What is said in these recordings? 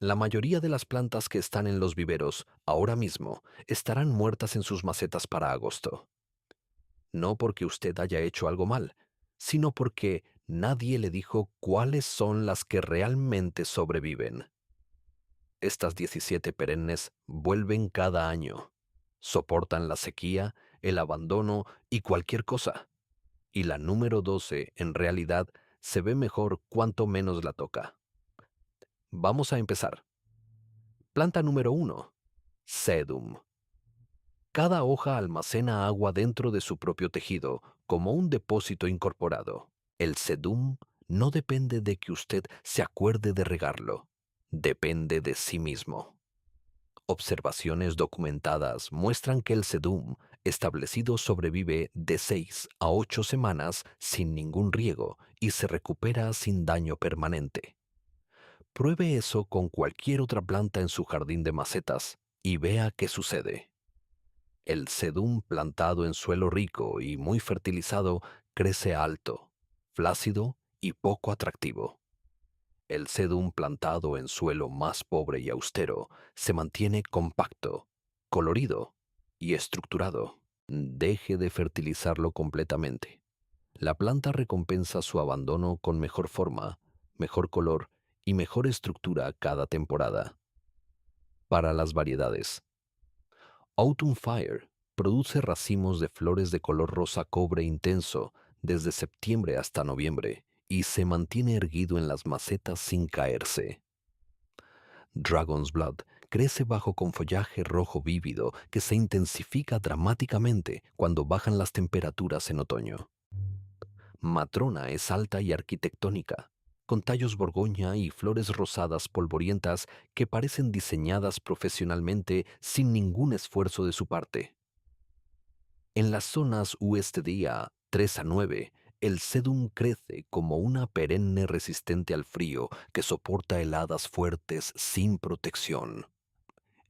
La mayoría de las plantas que están en los viveros ahora mismo estarán muertas en sus macetas para agosto. No porque usted haya hecho algo mal, sino porque nadie le dijo cuáles son las que realmente sobreviven. Estas 17 perennes vuelven cada año. Soportan la sequía, el abandono y cualquier cosa. Y la número 12, en realidad, se ve mejor cuanto menos la toca. Vamos a empezar. Planta número 1. Sedum. Cada hoja almacena agua dentro de su propio tejido, como un depósito incorporado. El sedum no depende de que usted se acuerde de regarlo. Depende de sí mismo. Observaciones documentadas muestran que el sedum establecido sobrevive de 6 a 8 semanas sin ningún riego y se recupera sin daño permanente. Pruebe eso con cualquier otra planta en su jardín de macetas y vea qué sucede. El sedum plantado en suelo rico y muy fertilizado crece alto, flácido y poco atractivo. El sedum plantado en suelo más pobre y austero se mantiene compacto, colorido y estructurado. Deje de fertilizarlo completamente. La planta recompensa su abandono con mejor forma, mejor color y mejor estructura cada temporada. Para las variedades. Autumn Fire produce racimos de flores de color rosa cobre intenso desde septiembre hasta noviembre y se mantiene erguido en las macetas sin caerse. Dragon's Blood crece bajo con follaje rojo vívido que se intensifica dramáticamente cuando bajan las temperaturas en otoño. Matrona es alta y arquitectónica, con tallos borgoña y flores rosadas polvorientas que parecen diseñadas profesionalmente sin ningún esfuerzo de su parte. En las zonas USDA 3 a 9, el sedum crece como una perenne resistente al frío que soporta heladas fuertes sin protección.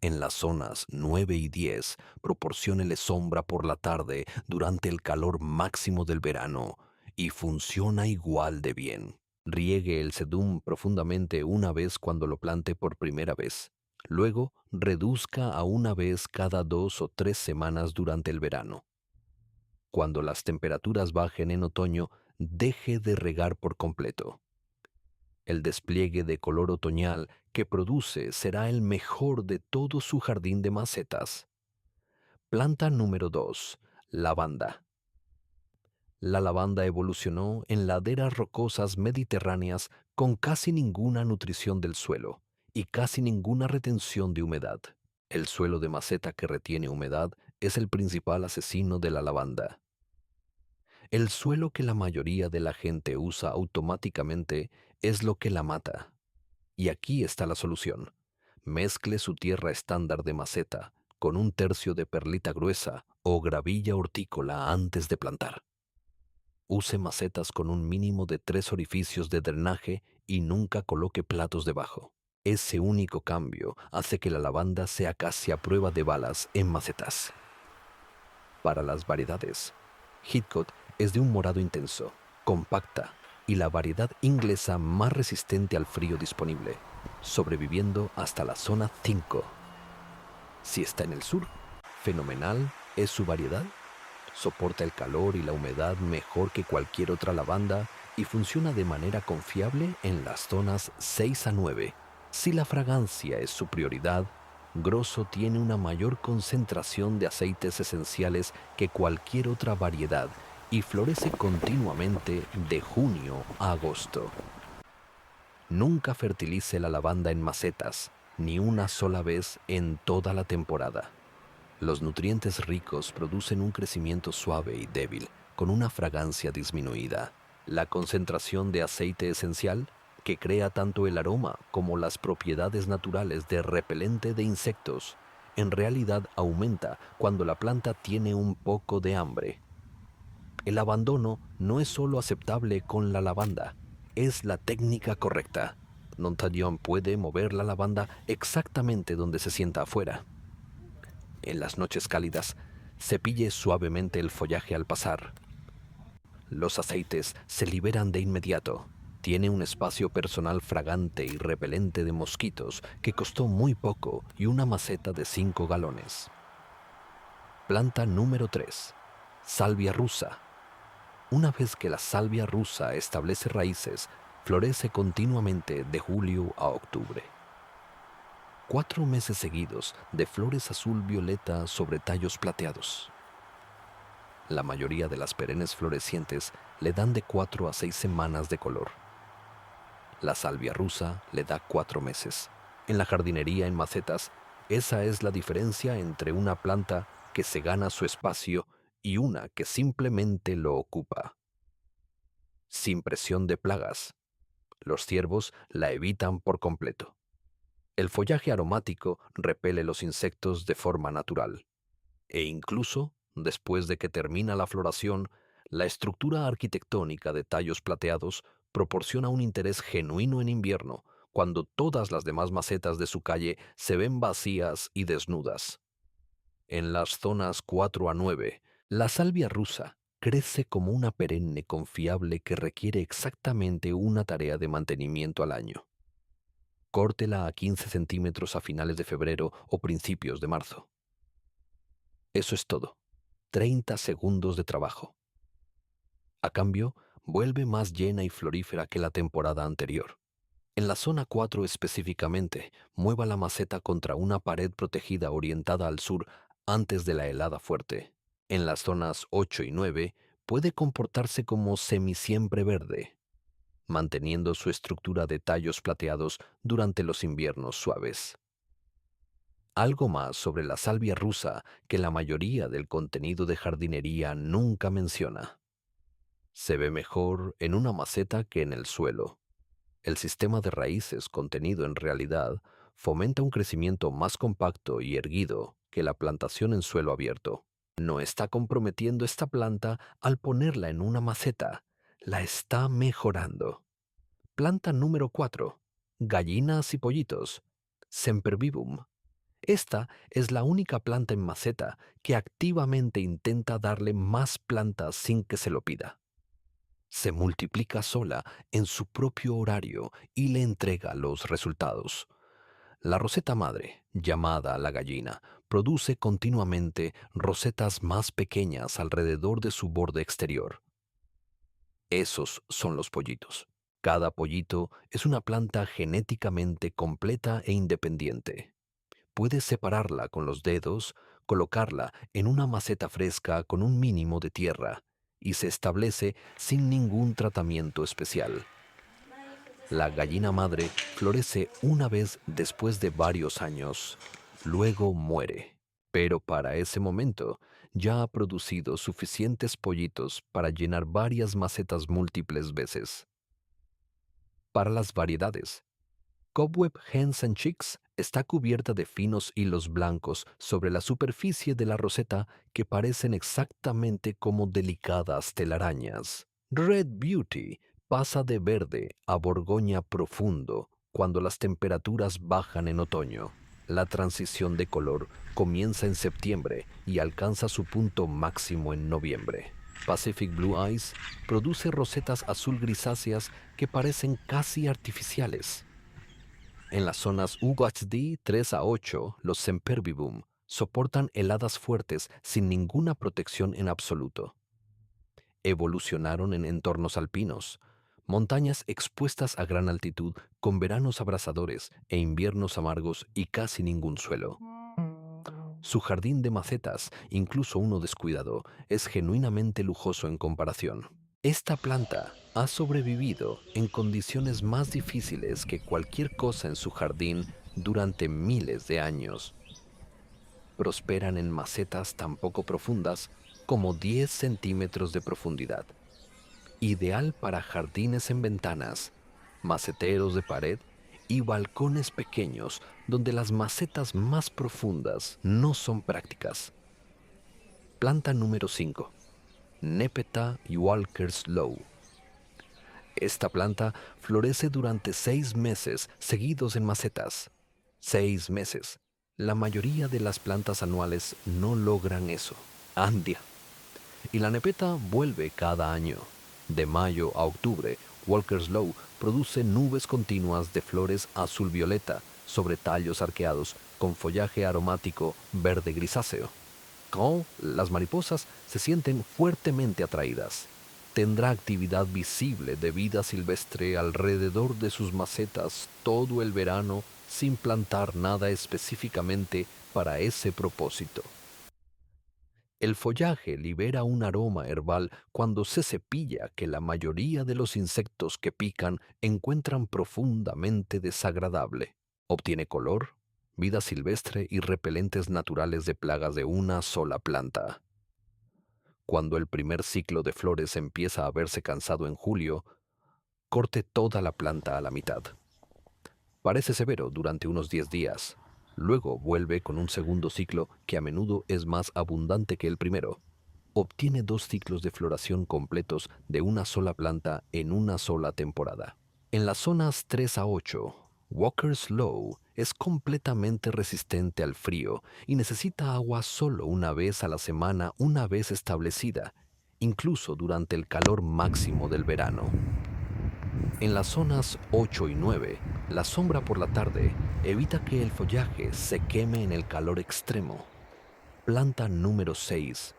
En las zonas 9 y 10, proporciónele sombra por la tarde durante el calor máximo del verano y funciona igual de bien. Riegue el sedum profundamente una vez cuando lo plante por primera vez. Luego, reduzca a una vez cada 2 o 3 semanas durante el verano. Cuando las temperaturas bajen en otoño, deje de regar por completo. El despliegue de color otoñal que produce será el mejor de todo su jardín de macetas. Planta número 2. Lavanda. La lavanda evolucionó en laderas rocosas mediterráneas con casi ninguna nutrición del suelo y casi ninguna retención de humedad. El suelo de maceta que retiene humedad es el principal asesino de la lavanda. El suelo que la mayoría de la gente usa automáticamente es lo que la mata. Y aquí está la solución. Mezcle su tierra estándar de maceta con un tercio de perlita gruesa o gravilla hortícola antes de plantar. Use macetas con un mínimo de 3 orificios de drenaje y nunca coloque platos debajo. Ese único cambio hace que la lavanda sea casi a prueba de balas en macetas. Para las variedades, Heathcote es de un morado intenso, compacta y la variedad inglesa más resistente al frío disponible, sobreviviendo hasta la zona 5. Si está en el sur, fenomenal es su variedad. Soporta el calor y la humedad mejor que cualquier otra lavanda y funciona de manera confiable en las zonas 6 a 9. Si la fragancia es su prioridad, Grosso tiene una mayor concentración de aceites esenciales que cualquier otra variedad y florece continuamente de junio a agosto. Nunca fertilice la lavanda en macetas, ni una sola vez en toda la temporada. Los nutrientes ricos producen un crecimiento suave y débil, con una fragancia disminuida. La concentración de aceite esencial, que crea tanto el aroma como las propiedades naturales de repelente de insectos, en realidad aumenta cuando la planta tiene un poco de hambre. El abandono no es solo aceptable con la lavanda, es la técnica correcta. Nontadillon puede mover la lavanda exactamente donde se sienta afuera. En las noches cálidas, cepille suavemente el follaje al pasar. Los aceites se liberan de inmediato. Tiene un espacio personal fragante y repelente de mosquitos que costó muy poco y una maceta de 5 galones. Planta número 3. Salvia rusa. Una vez que la salvia rusa establece raíces, florece continuamente de julio a octubre. 4 meses seguidos de flores azul-violeta sobre tallos plateados. La mayoría de las perennes florecientes le dan de 4 a 6 semanas de color. La salvia rusa le da 4 meses. En la jardinería en macetas, esa es la diferencia entre una planta que se gana su espacio y una que simplemente lo ocupa. Sin presión de plagas, los ciervos la evitan por completo. El follaje aromático repele los insectos de forma natural. E incluso, después de que termina la floración, la estructura arquitectónica de tallos plateados proporciona un interés genuino en invierno, cuando todas las demás macetas de su calle se ven vacías y desnudas. En las zonas 4 a 9, la salvia rusa crece como una perenne confiable que requiere exactamente una tarea de mantenimiento al año. Córtela a 15 centímetros a finales de febrero o principios de marzo. Eso es todo. 30 segundos de trabajo. A cambio, vuelve más llena y florífera que la temporada anterior. En la zona 4 específicamente, mueva la maceta contra una pared protegida orientada al sur antes de la helada fuerte. En las zonas 8 y 9, puede comportarse como semisiempre verde, manteniendo su estructura de tallos plateados durante los inviernos suaves. Algo más sobre la salvia rusa que la mayoría del contenido de jardinería nunca menciona. Se ve mejor en una maceta que en el suelo. El sistema de raíces contenido en realidad fomenta un crecimiento más compacto y erguido que la plantación en suelo abierto. No está comprometiendo esta planta al ponerla en una maceta, la está mejorando. Planta número 4. Gallinas y pollitos. Sempervivum. Esta es la única planta en maceta que activamente intenta darle más plantas sin que se lo pida. Se multiplica sola en su propio horario y le entrega los resultados. La roseta madre, llamada la gallina, produce continuamente rosetas más pequeñas alrededor de su borde exterior. Esos son los pollitos. Cada pollito es una planta genéticamente completa e independiente. Puedes separarla con los dedos, colocarla en una maceta fresca con un mínimo de tierra y se establece sin ningún tratamiento especial. La gallina madre florece una vez después de varios años, luego muere, pero para ese momento ya ha producido suficientes pollitos para llenar varias macetas múltiples veces. Para las variedades, Cobweb Hens and Chicks está cubierta de finos hilos blancos sobre la superficie de la roseta que parecen exactamente como delicadas telarañas. Red Beauty pasa de verde a borgoña profundo cuando las temperaturas bajan en otoño. La transición de color comienza en septiembre y alcanza su punto máximo en noviembre. Pacific Blue Eyes produce rosetas azul grisáceas que parecen casi artificiales. En las zonas UHD 3 a 8, los Sempervivum soportan heladas fuertes sin ninguna protección en absoluto. Evolucionaron en entornos alpinos, montañas expuestas a gran altitud con veranos abrasadores e inviernos amargos y casi ningún suelo. Su jardín de macetas, incluso uno descuidado, es genuinamente lujoso en comparación. Esta planta ha sobrevivido en condiciones más difíciles que cualquier cosa en su jardín durante miles de años. Prosperan en macetas tan poco profundas como 10 centímetros de profundidad. Ideal para jardines en ventanas, maceteros de pared y balcones pequeños donde las macetas más profundas no son prácticas. Planta número 5. Nepeta Walker's Law. Esta planta florece durante 6 meses seguidos en macetas. 6 meses. La mayoría de las plantas anuales no logran eso. Andia. Y la nepeta vuelve cada año. De mayo a octubre, Walker's Law produce nubes continuas de flores azul-violeta sobre tallos arqueados con follaje aromático verde grisáceo. Quand las mariposas se sienten fuertemente atraídas, tendrá actividad visible de vida silvestre alrededor de sus macetas todo el verano sin plantar nada específicamente para ese propósito. El follaje libera un aroma herbal cuando se cepilla que la mayoría de los insectos que pican encuentran profundamente desagradable. Obtiene color, vida silvestre y repelentes naturales de plagas de una sola planta. Cuando el primer ciclo de flores empieza a verse cansado en julio, corte toda la planta a la mitad. Parece severo durante unos 10 días. Luego vuelve con un segundo ciclo que a menudo es más abundante que el primero. Obtiene 2 ciclos de floración completos de una sola planta en una sola temporada. En las zonas 3 a 8, Walker Sloe es completamente resistente al frío y necesita agua solo una vez a la semana una vez establecida, incluso durante el calor máximo del verano. En las zonas 8 y 9, la sombra por la tarde evita que el follaje se queme en el calor extremo. Planta número 6.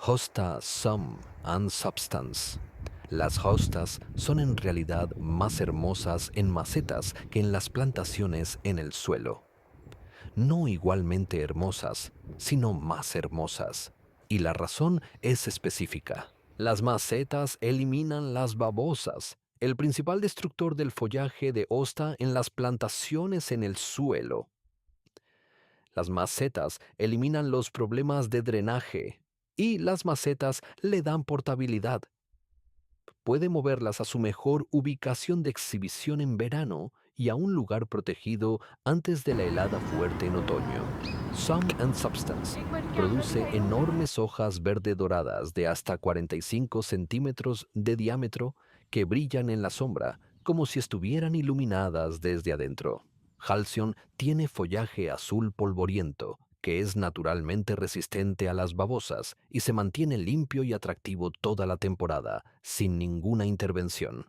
Hosta Sum and Substance. Las hostas son en realidad más hermosas en macetas que en las plantaciones en el suelo. No igualmente hermosas, sino más hermosas. Y la razón es específica. Las macetas eliminan las babosas, el principal destructor del follaje de hosta en las plantaciones en el suelo. Las macetas eliminan los problemas de drenaje y las macetas le dan portabilidad. Puede moverlas a su mejor ubicación de exhibición en verano y a un lugar protegido antes de la helada fuerte en otoño. Sum and Substance produce enormes hojas verde doradas de hasta 45 centímetros de diámetro que brillan en la sombra como si estuvieran iluminadas desde adentro. Halcyon tiene follaje azul polvoriento, que es naturalmente resistente a las babosas y se mantiene limpio y atractivo toda la temporada, sin ninguna intervención.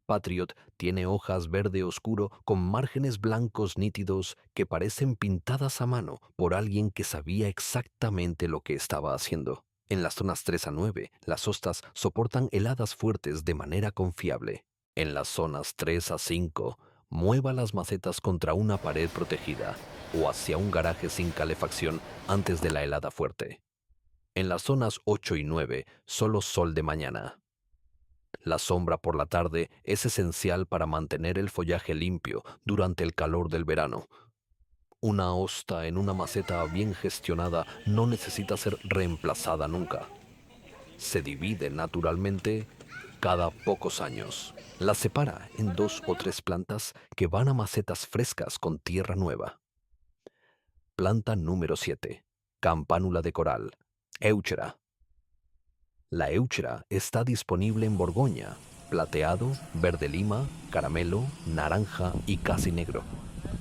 Patriot tiene hojas verde oscuro con márgenes blancos nítidos que parecen pintadas a mano por alguien que sabía exactamente lo que estaba haciendo. En las zonas 3 a 9, las hostas soportan heladas fuertes de manera confiable. En las zonas 3 a 5, mueva las macetas contra una pared protegida o hacia un garaje sin calefacción antes de la helada fuerte. En las zonas 8 y 9, solo sol de mañana. La sombra por la tarde es esencial para mantener el follaje limpio durante el calor del verano. Una hosta en una maceta bien gestionada no necesita ser reemplazada nunca. Se divide naturalmente cada pocos años. La separa en 2 o 3 plantas que van a macetas frescas con tierra nueva. Planta número 7. Campánula de coral. Euchera. La euchera está disponible en Borgoña, plateado, verde lima, caramelo, naranja y casi negro.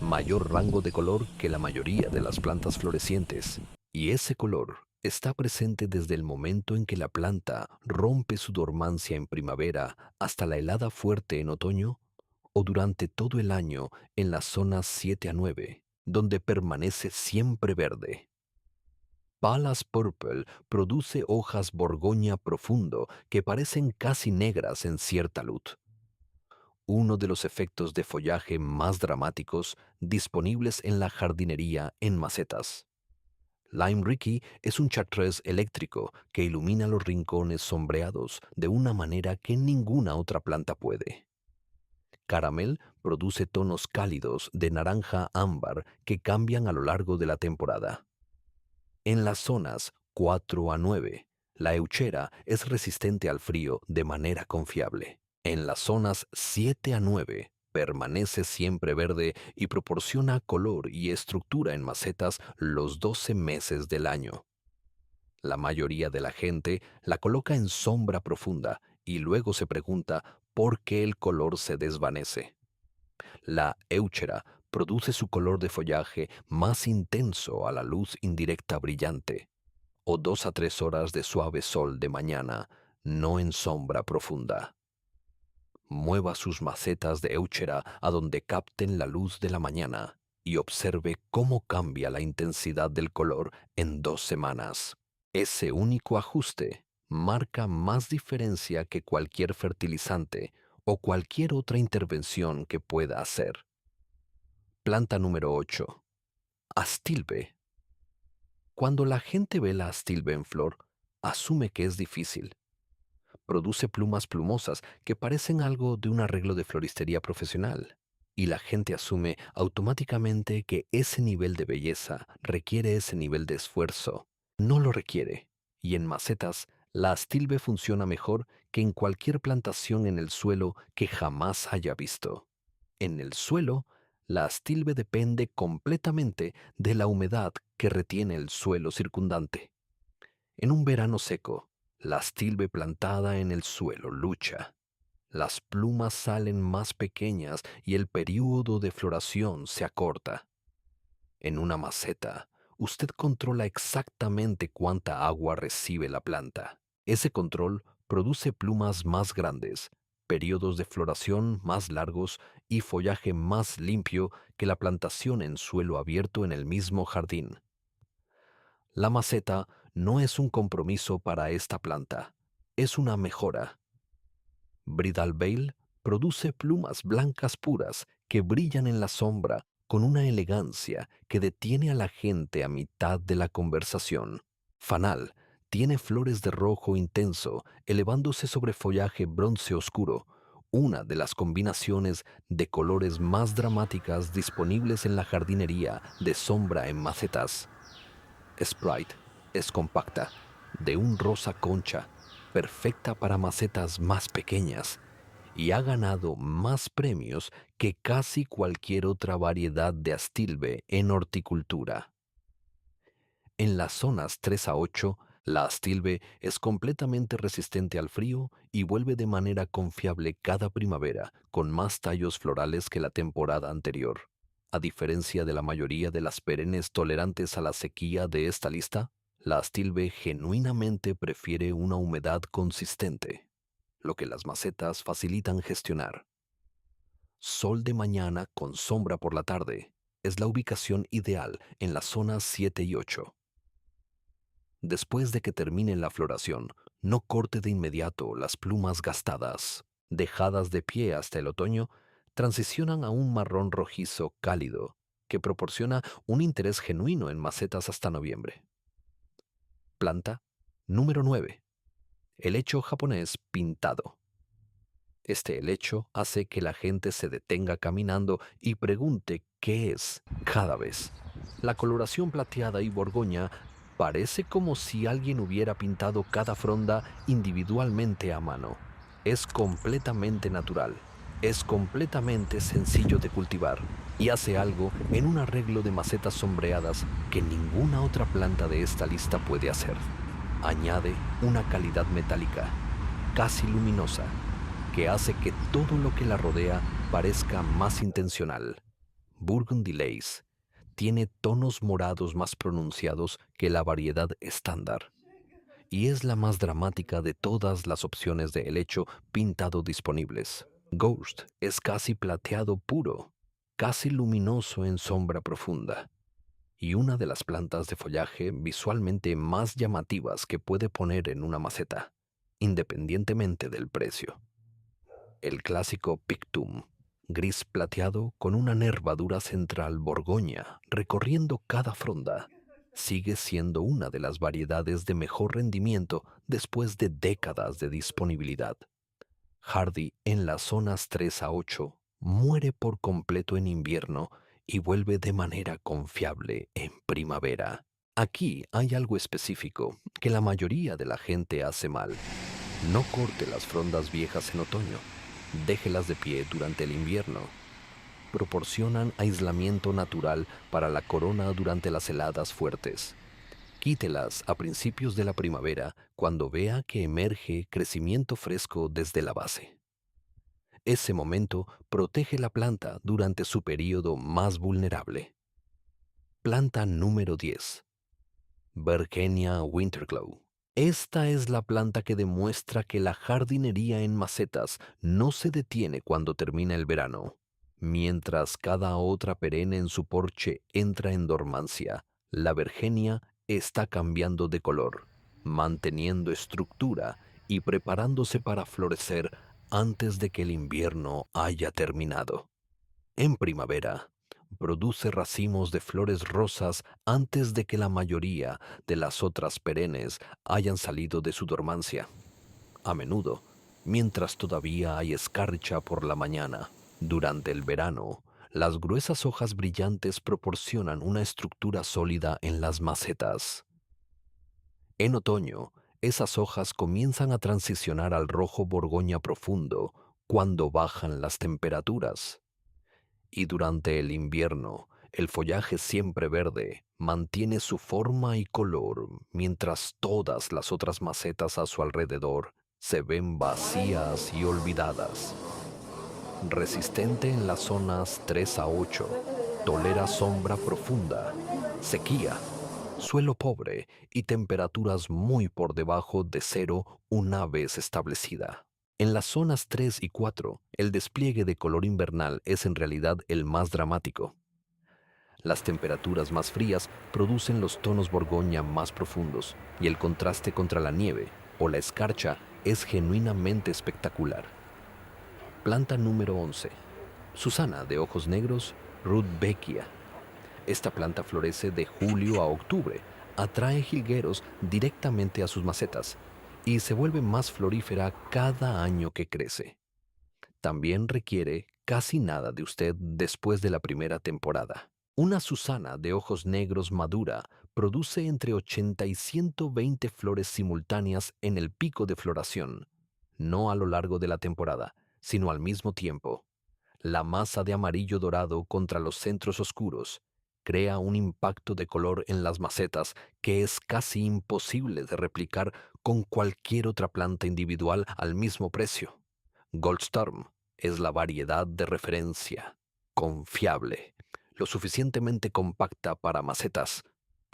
Mayor rango de color que la mayoría de las plantas florecientes. Y ese color está presente desde el momento en que la planta rompe su dormancia en primavera hasta la helada fuerte en otoño o durante todo el año en las zonas 7 a 9, donde permanece siempre verde. Pallas Purple produce hojas Borgoña profundo que parecen casi negras en cierta luz. Uno de los efectos de follaje más dramáticos disponibles en la jardinería en macetas. Lime Ricky es un chartreuse eléctrico que ilumina los rincones sombreados de una manera que ninguna otra planta puede. Caramel produce tonos cálidos de naranja ámbar que cambian a lo largo de la temporada. En las zonas 4 a 9, la euchera es resistente al frío de manera confiable. En las zonas 7 a 9, permanece siempre verde y proporciona color y estructura en macetas los 12 meses del año. La mayoría de la gente la coloca en sombra profunda y luego se pregunta por qué el color se desvanece. La euchera produce su color de follaje más intenso a la luz indirecta brillante, o 2 a 3 horas de suave sol de mañana, no en sombra profunda. Mueva sus macetas de Euchera a donde capten la luz de la mañana y observe cómo cambia la intensidad del color en 2 semanas. Ese único ajuste marca más diferencia que cualquier fertilizante o cualquier otra intervención que pueda hacer. Planta número 8. Astilbe. Cuando la gente ve la astilbe en flor, asume que es difícil. Produce plumas plumosas que parecen algo de un arreglo de floristería profesional. Y la gente asume automáticamente que ese nivel de belleza requiere ese nivel de esfuerzo. No lo requiere. Y en macetas, la astilbe funciona mejor que en cualquier plantación en el suelo que jamás haya visto. En el suelo, la astilbe depende completamente de la humedad que retiene el suelo circundante. En un verano seco, la astilbe plantada en el suelo lucha. Las plumas salen más pequeñas y el período de floración se acorta. En una maceta, usted controla exactamente cuánta agua recibe la planta. Ese control produce plumas más grandes, periodos de floración más largos y follaje más limpio que la plantación en suelo abierto en el mismo jardín. La maceta no es un compromiso para esta planta, es una mejora. Bridal Veil produce plumas blancas puras que brillan en la sombra con una elegancia que detiene a la gente a mitad de la conversación. Fanal tiene flores de rojo intenso elevándose sobre follaje bronce oscuro, una de las combinaciones de colores más dramáticas disponibles en la jardinería de sombra en macetas. Sprite es compacta, de un rosa concha, perfecta para macetas más pequeñas, y ha ganado más premios que casi cualquier otra variedad de astilbe en horticultura. En las zonas 3 a 8, la astilbe es completamente resistente al frío y vuelve de manera confiable cada primavera, con más tallos florales que la temporada anterior. A diferencia de la mayoría de las perennes tolerantes a la sequía de esta lista, la astilbe genuinamente prefiere una humedad consistente, lo que las macetas facilitan gestionar. Sol de mañana con sombra por la tarde es la ubicación ideal en las zonas 7 y 8. Después de que termine la floración, no corte de inmediato las plumas gastadas. Dejadas de pie hasta el otoño, transicionan a un marrón rojizo cálido que proporciona un interés genuino en macetas hasta noviembre. Planta número 9. Helecho japonés pintado. Este helecho hace que la gente se detenga caminando y pregunte qué es cada vez. La coloración plateada y borgoña parece como si alguien hubiera pintado cada fronda individualmente a mano. Es completamente natural, es completamente sencillo de cultivar y hace algo en un arreglo de macetas sombreadas que ninguna otra planta de esta lista puede hacer. Añade una calidad metálica, casi luminosa, que hace que todo lo que la rodea parezca más intencional. Burgundy Lace tiene tonos morados más pronunciados que la variedad estándar y es la más dramática de todas las opciones de helecho pintado disponibles. Ghost es casi plateado puro, casi luminoso en sombra profunda y una de las plantas de follaje visualmente más llamativas que puede poner en una maceta, independientemente del precio. El clásico Pictum, gris plateado con una nervadura central borgoña recorriendo cada fronda, sigue siendo una de las variedades de mejor rendimiento después de décadas de disponibilidad. Hardy en las zonas 3 a 8 muere por completo en invierno y vuelve de manera confiable en primavera. Aquí hay algo específico que la mayoría de la gente hace mal. No corte las frondas viejas en otoño. Déjelas de pie durante el invierno. Proporcionan aislamiento natural para la corona durante las heladas fuertes. Quítelas a principios de la primavera cuando vea que emerge crecimiento fresco desde la base. Ese momento protege la planta durante su período más vulnerable. Planta número 10. Vergenia Winterglow. Esta es la planta que demuestra que la jardinería en macetas no se detiene cuando termina el verano. Mientras cada otra perenne en su porche entra en dormancia, la Vergenia está cambiando de color, manteniendo estructura y preparándose para florecer antes de que el invierno haya terminado. En primavera, produce racimos de flores rosas antes de que la mayoría de las otras perennes hayan salido de su dormancia. A menudo, mientras todavía hay escarcha por la mañana. Durante el verano, las gruesas hojas brillantes proporcionan una estructura sólida en las macetas. En otoño, esas hojas comienzan a transicionar al rojo borgoña profundo cuando bajan las temperaturas. Y durante el invierno, el follaje siempre verde mantiene su forma y color mientras todas las otras macetas a su alrededor se ven vacías y olvidadas. Resistente en las zonas 3 a 8, tolera sombra profunda, sequía, suelo pobre y temperaturas muy por debajo de cero una vez establecida. En las zonas 3 y 4, el despliegue de color invernal es en realidad el más dramático. Las temperaturas más frías producen los tonos borgoña más profundos y el contraste contra la nieve o la escarcha es genuinamente espectacular. Planta número 11. Susana de ojos negros, Rudbeckia. Esta planta florece de julio a octubre, atrae jilgueros directamente a sus macetas y se vuelve más florífera cada año que crece. También requiere casi nada de usted después de la primera temporada. Una Susana de ojos negros madura produce entre 80 y 120 flores simultáneas en el pico de floración, no a lo largo de la temporada, sino al mismo tiempo. La masa de amarillo dorado contra los centros oscuros crea un impacto de color en las macetas que es casi imposible de replicar con cualquier otra planta individual al mismo precio. Goldstorm es la variedad de referencia, confiable, lo suficientemente compacta para macetas,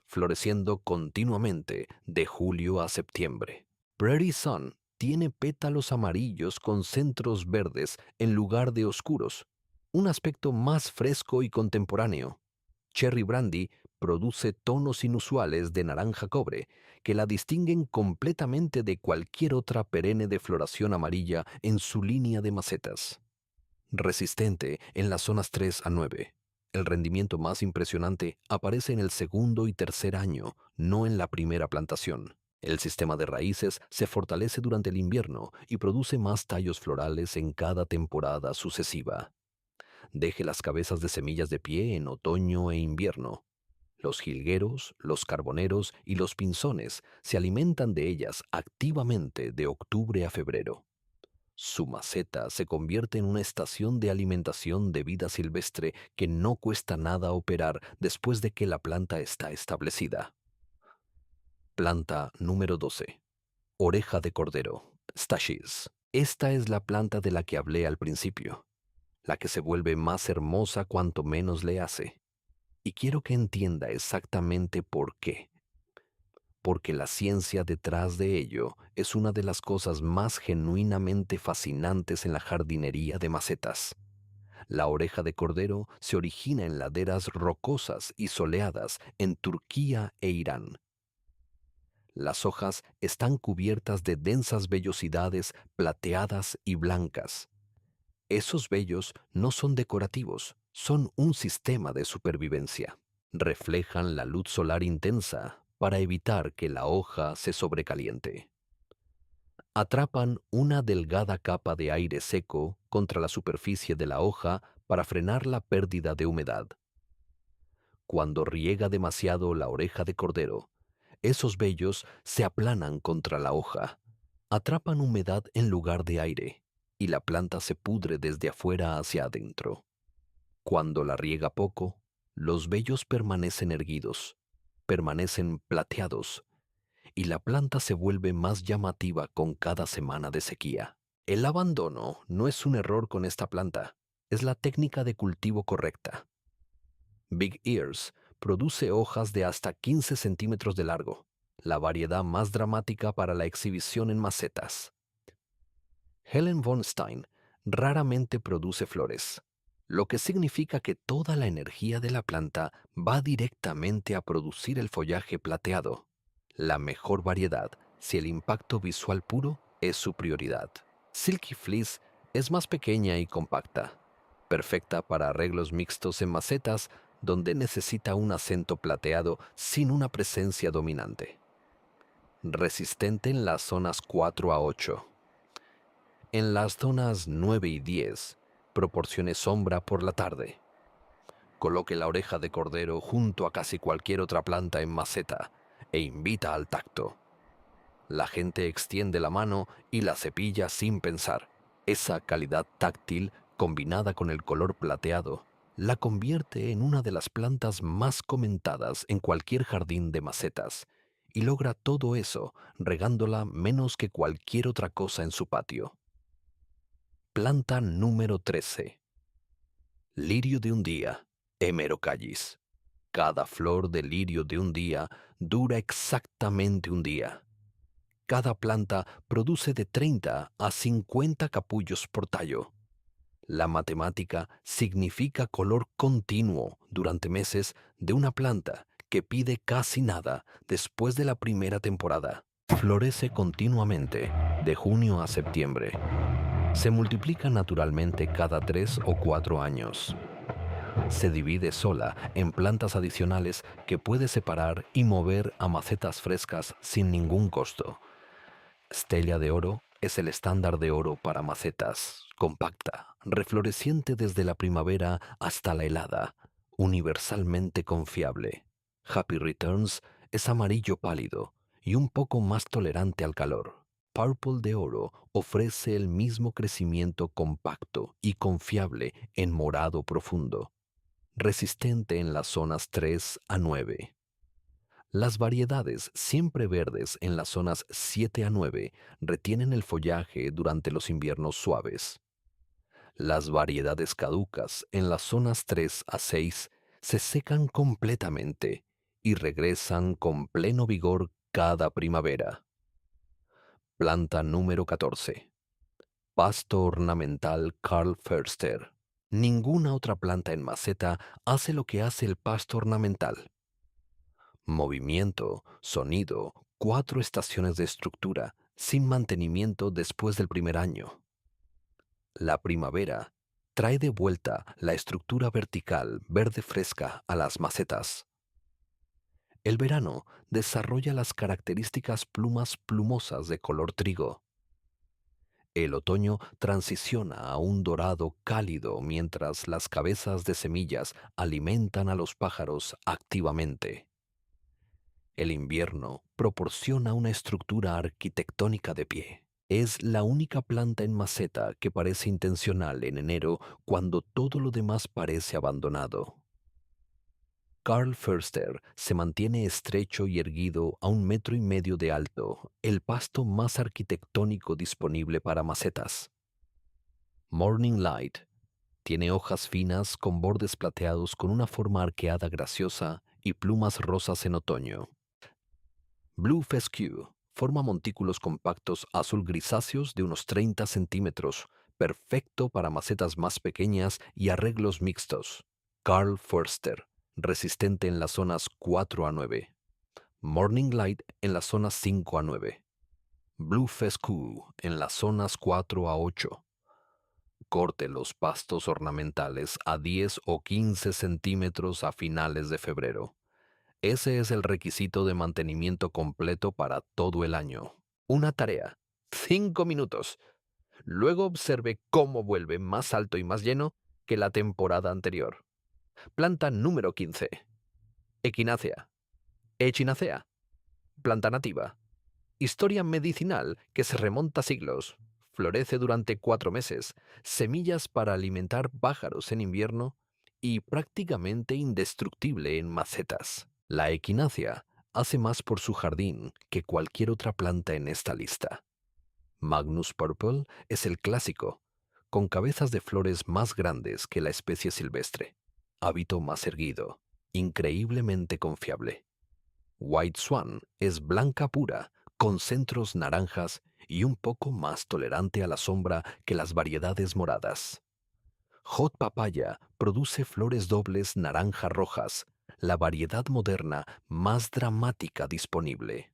floreciendo continuamente de julio a septiembre. Prairie Sun tiene pétalos amarillos con centros verdes en lugar de oscuros, un aspecto más fresco y contemporáneo. Cherry Brandy produce tonos inusuales de naranja cobre que la distinguen completamente de cualquier otra perenne de floración amarilla en su línea de macetas. Resistente en las zonas 3 a 9. El rendimiento más impresionante aparece en el segundo y tercer año, no en la primera plantación. El sistema de raíces se fortalece durante el invierno y produce más tallos florales en cada temporada sucesiva. Deje las cabezas de semillas de pie en otoño e invierno. Los jilgueros, los carboneros y los pinzones se alimentan de ellas activamente de octubre a febrero. Su maceta se convierte en una estación de alimentación de vida silvestre que no cuesta nada operar después de que la planta está establecida. Planta número 12. Oreja de cordero, Stachys. Esta es la planta de la que hablé al principio, la que se vuelve más hermosa cuanto menos le hace. Y quiero que entienda exactamente por qué. Porque la ciencia detrás de ello es una de las cosas más genuinamente fascinantes en la jardinería de macetas. La oreja de cordero se origina en laderas rocosas y soleadas en Turquía e Irán. Las hojas están cubiertas de densas vellosidades plateadas y blancas. Esos vellos no son decorativos, son un sistema de supervivencia. Reflejan la luz solar intensa para evitar que la hoja se sobrecaliente. Atrapan una delgada capa de aire seco contra la superficie de la hoja para frenar la pérdida de humedad. Cuando riega demasiado la oreja de cordero, esos vellos se aplanan contra la hoja, atrapan humedad en lugar de aire, y la planta se pudre desde afuera hacia adentro. Cuando la riega poco, los vellos permanecen erguidos, permanecen plateados, y la planta se vuelve más llamativa con cada semana de sequía. El abandono no es un error con esta planta, es la técnica de cultivo correcta. Big Ears produce hojas de hasta 15 centímetros de largo. la variedad más dramática para la exhibición en macetas. Helen von Stein raramente produce flores, lo que significa que toda la energía de la planta va directamente a producir el follaje plateado, la mejor variedad si el impacto visual puro es su prioridad. Silky Fleece es más pequeña y compacta, perfecta para arreglos mixtos en macetas donde necesita un acento plateado sin una presencia dominante. Resistente en las zonas 4 a 8. En las zonas 9 y 10, proporcione sombra por la tarde. Coloque la oreja de cordero junto a casi cualquier otra planta en maceta e invita al tacto. La gente extiende la mano y la cepilla sin pensar. Esa calidad táctil, combinada con el color plateado, la convierte en una de las plantas más comentadas en cualquier jardín de macetas, y logra todo eso regándola menos que cualquier otra cosa en su patio. Planta número 13. Lirio de un día, Hemerocallis. Cada flor de lirio de un día dura exactamente un día. Cada planta produce de 30 a 50 capullos por tallo. La matemática significa color continuo durante meses de una planta que pide casi nada después de la primera temporada. Florece continuamente de junio a septiembre. Se multiplica naturalmente cada 3 o 4 años. Se divide sola en plantas adicionales que puede separar y mover a macetas frescas sin ningún costo. Stella de oro es el estándar de oro para macetas, compacta, refloreciente desde la primavera hasta la helada, universalmente confiable. Happy Returns es amarillo pálido y un poco más tolerante al calor. Purple de oro ofrece el mismo crecimiento compacto y confiable en morado profundo, resistente en las zonas 3 a 9. Las variedades siempre verdes en las zonas 7 a 9 retienen el follaje durante los inviernos suaves. Las variedades caducas en las zonas 3 a 6 se secan completamente y regresan con pleno vigor cada primavera. Planta número 14. Pasto ornamental Karl Förster. Ninguna otra planta en maceta hace lo que hace el pasto ornamental. Movimiento, sonido, 4 estaciones de estructura, sin mantenimiento después del primer año. La primavera trae de vuelta la estructura vertical verde fresca a las macetas. El verano desarrolla las características plumas plumosas de color trigo. El otoño transiciona a un dorado cálido mientras las cabezas de semillas alimentan a los pájaros activamente. El invierno proporciona una estructura arquitectónica de pie. Es la única planta en maceta que parece intencional en enero cuando todo lo demás parece abandonado. Karl Förster se mantiene estrecho y erguido a 1,5 metros de alto, el pasto más arquitectónico disponible para macetas. Morning Light tiene hojas finas con bordes plateados con una forma arqueada graciosa y plumas rosas en otoño. Blue Fescue forma montículos compactos azul grisáceos de unos 30 centímetros, perfecto para macetas más pequeñas y arreglos mixtos. Karl Förster, resistente en las zonas 4 a 9. Morning Light en las zonas 5 a 9. Blue Fescue en las zonas 4 a 8. Corte los pastos ornamentales a 10 o 15 centímetros a finales de febrero. Ese es el requisito de mantenimiento completo para todo el año. Una tarea. 5 minutos. Luego observe cómo vuelve más alto y más lleno que la temporada anterior. Planta número 15. Equinácea. Echinacea. Planta nativa. Historia medicinal que se remonta a siglos. Florece durante 4 meses. Semillas para alimentar pájaros en invierno y prácticamente indestructible en macetas. La equinácea hace más por su jardín que cualquier otra planta en esta lista. Magnus Purple es el clásico, con cabezas de flores más grandes que la especie silvestre. Hábito más erguido, increíblemente confiable. White Swan es blanca pura, con centros naranjas y un poco más tolerante a la sombra que las variedades moradas. Hot Papaya produce flores dobles naranja-rojas, la variedad moderna más dramática disponible,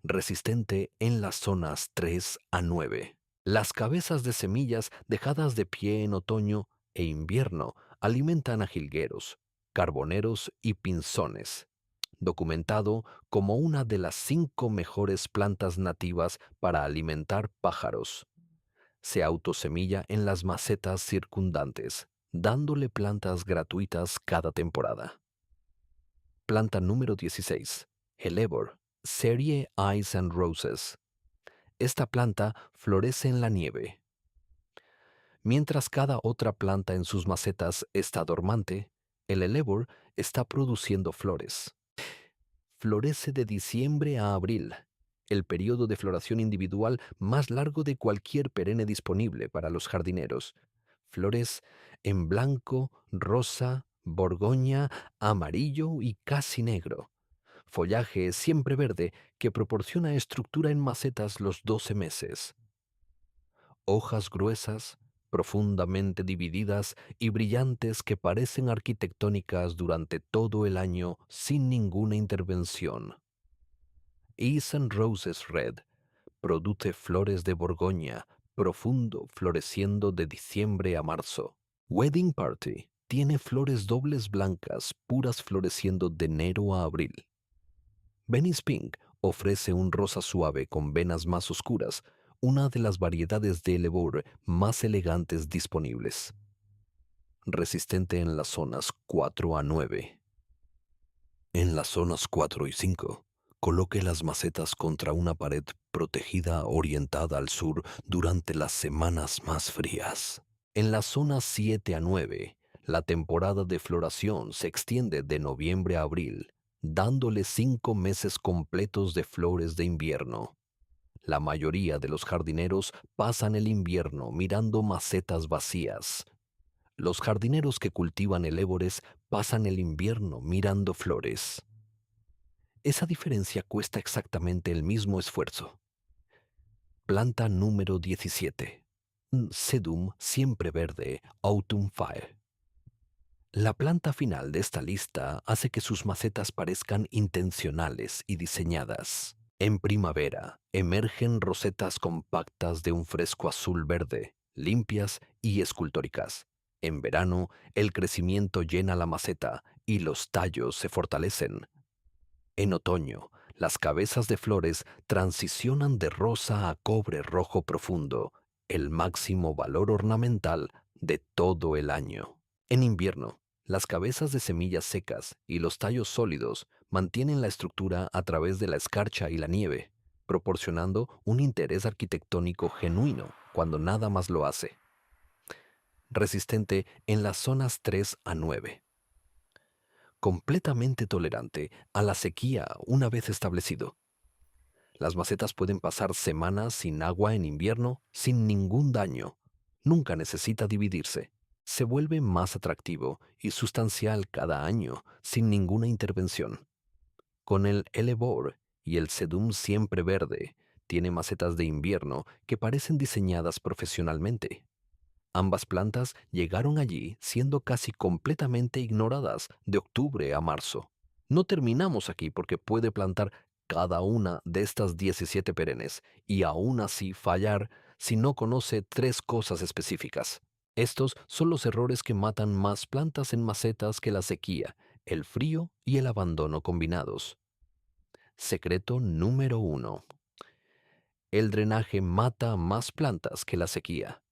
resistente en las zonas 3 a 9. Las cabezas de semillas dejadas de pie en otoño e invierno alimentan a jilgueros, carboneros y pinzones, documentado como una de las 5 mejores plantas nativas para alimentar pájaros. Se autosemilla en las macetas circundantes, dándole plantas gratuitas cada temporada. Planta número 16. Hellebore, serie Ice and Roses. Esta planta florece en la nieve. Mientras cada otra planta en sus macetas está dormante, el Hellebore está produciendo flores. Florece de diciembre a abril, el periodo de floración individual más largo de cualquier perenne disponible para los jardineros. Flores en blanco, rosa, borgoña, amarillo y casi negro. Follaje siempre verde que proporciona estructura en macetas los 12 meses. Hojas gruesas, profundamente divididas y brillantes que parecen arquitectónicas durante todo el año sin ninguna intervención. East and Roses Red produce flores de Borgoña, profundo, floreciendo de diciembre a marzo. Wedding Party tiene flores dobles blancas, puras floreciendo de enero a abril. Venice Pink ofrece un rosa suave con venas más oscuras, una de las variedades de Hellebore más elegantes disponibles. Resistente en las zonas 4 a 9. En las zonas 4 y 5, coloque las macetas contra una pared protegida orientada al sur durante las semanas más frías. En las zonas 7 a 9, la temporada de floración se extiende de noviembre a abril, dándole 5 meses completos de flores de invierno. La mayoría de los jardineros pasan el invierno mirando macetas vacías. Los jardineros que cultivan helébores pasan el invierno mirando flores. Esa diferencia cuesta exactamente el mismo esfuerzo. Planta número 17. Sedum siempre verde, Autumn Fire. La planta final de esta lista hace que sus macetas parezcan intencionales y diseñadas. En primavera, emergen rosetas compactas de un fresco azul verde, limpias y escultóricas. En verano, el crecimiento llena la maceta y los tallos se fortalecen. En otoño, las cabezas de flores transicionan de rosa a cobre rojo profundo, el máximo valor ornamental de todo el año. En invierno, las cabezas de semillas secas y los tallos sólidos mantienen la estructura a través de la escarcha y la nieve, proporcionando un interés arquitectónico genuino cuando nada más lo hace. Resistente en las zonas 3 a 9. Completamente tolerante a la sequía una vez establecido. Las macetas pueden pasar semanas sin agua en invierno sin ningún daño. Nunca necesita dividirse. Se vuelve más atractivo y sustancial cada año sin ninguna intervención. Con el Hellebore y el Sedum siempre verde, tiene macetas de invierno que parecen diseñadas profesionalmente. Ambas plantas llegaron allí siendo casi completamente ignoradas de octubre a marzo. No terminamos aquí porque puede plantar cada una de estas 17 perennes y aún así fallar si no conoce 3 cosas específicas. Estos son los errores que matan más plantas en macetas que la sequía, el frío y el abandono combinados. Secreto número 1. El drenaje mata más plantas que la sequía.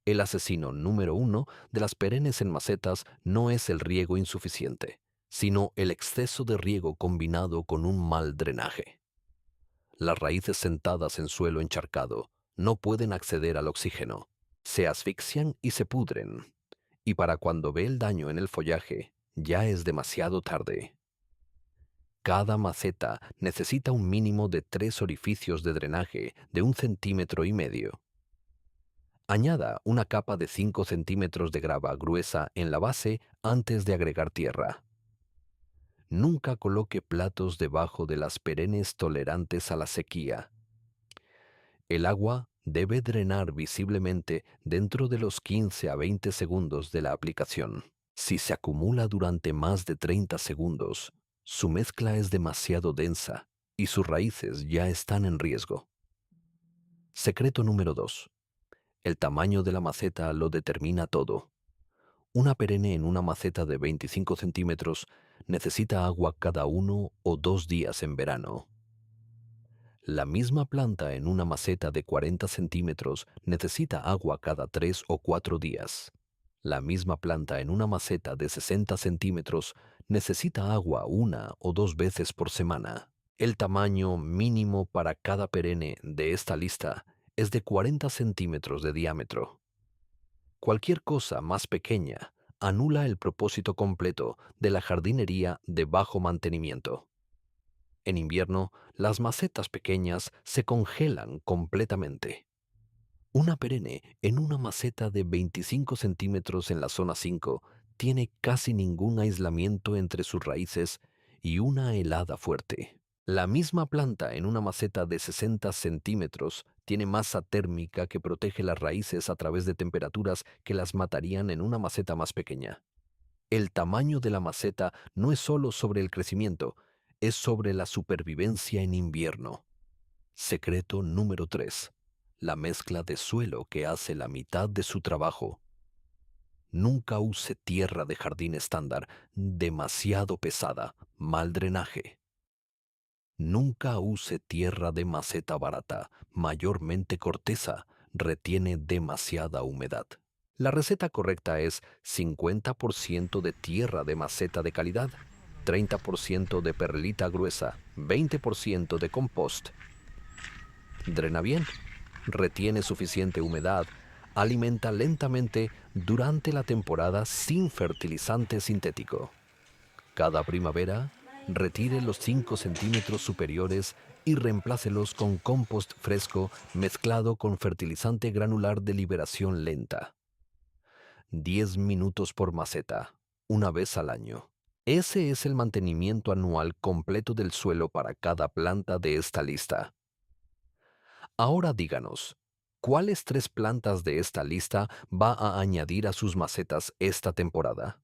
El asesino número 1 de las perennes en macetas no es el riego insuficiente, sino el exceso de riego combinado con un mal drenaje. Las raíces sentadas en suelo encharcado no pueden acceder al oxígeno, se asfixian y se pudren, y para cuando ve el daño en el follaje, ya es demasiado tarde. Cada maceta necesita un mínimo de 3 orificios de drenaje de 1,5 cm. Añada una capa de 5 centímetros de grava gruesa en la base antes de agregar tierra. Nunca coloque platos debajo de las perennes tolerantes a la sequía. El agua debe drenar visiblemente dentro de los 15 a 20 segundos de la aplicación. Si se acumula durante más de 30 segundos, su mezcla es demasiado densa y sus raíces ya están en riesgo. Secreto número 2. El tamaño de la maceta lo determina todo. Una perenne en una maceta de 25 centímetros necesita agua cada 1 o 2 días en verano. La misma planta en una maceta de 40 centímetros necesita agua cada 3 o 4 días. La misma planta en una maceta de 60 centímetros necesita agua 1 o 2 veces por semana. El tamaño mínimo para cada perenne de esta lista es de 40 centímetros de diámetro. Cualquier cosa más pequeña anula el propósito completo de la jardinería de bajo mantenimiento. En invierno, las macetas pequeñas se congelan completamente. Una perenne en una maceta de 25 centímetros en la zona 5 tiene casi ningún aislamiento entre sus raíces y una helada fuerte. La misma planta en una maceta de 60 centímetros tiene masa térmica que protege las raíces a través de temperaturas que las matarían en una maceta más pequeña. El tamaño de la maceta no es solo sobre el crecimiento, es sobre la supervivencia en invierno. Secreto número 3. La mezcla de suelo que hace la mitad de su trabajo. Nunca use tierra de jardín estándar, demasiado pesada, mal drenaje. Nunca use tierra de maceta barata, mayormente corteza, retiene demasiada humedad. La receta correcta es 50% de tierra de maceta de calidad, 30% de perlita gruesa, 20% de compost. Drena bien, retiene suficiente humedad, alimenta lentamente durante la temporada sin fertilizante sintético. Cada primavera, retire los 5 centímetros superiores y reemplácelos con compost fresco mezclado con fertilizante granular de liberación lenta. 10 minutos por maceta, una vez al año. Ese es el mantenimiento anual completo del suelo para cada planta de esta lista. Ahora díganos, ¿cuáles 3 plantas de esta lista va a añadir a sus macetas esta temporada?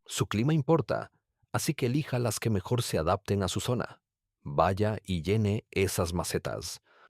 Su clima importa, así que elija las que mejor se adapten a su zona. Vaya y llene esas macetas.